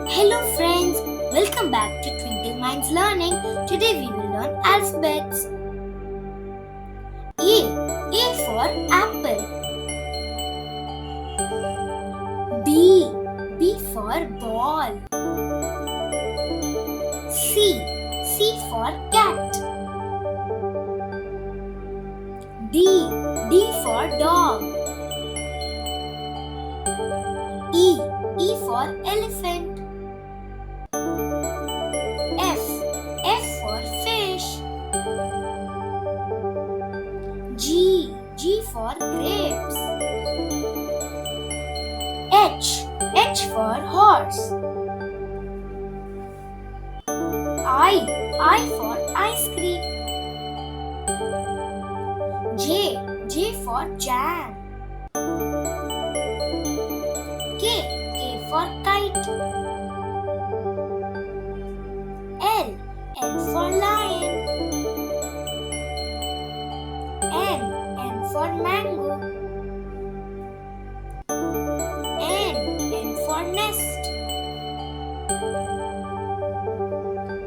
Hello friends, welcome back to Twinkle Minds Learning. Today we will learn alphabets. A for apple. B for ball. C for cat. D for dog. E for elephant. F for fish. G for grapes. H for horse. I for ice cream. J for jam. K for kite. L for lion. M for mango. N for nest.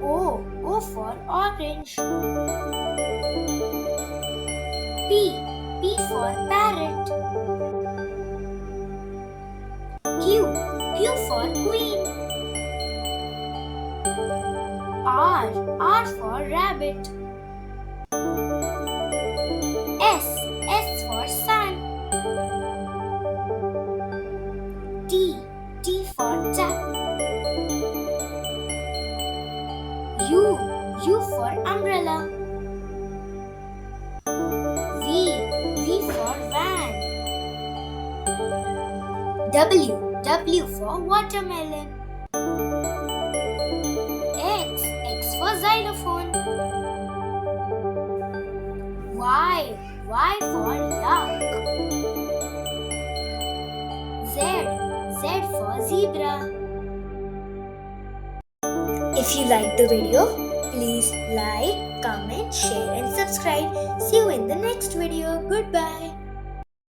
O for orange. P for parrot. Q for queen. R for rabbit. S for sun. T for tap. U for umbrella. V for van. W for watermelon. X for xylophone. Y for yak. Z for zebra. If you liked the video, please like, comment, share and subscribe. See you in the next video. Goodbye.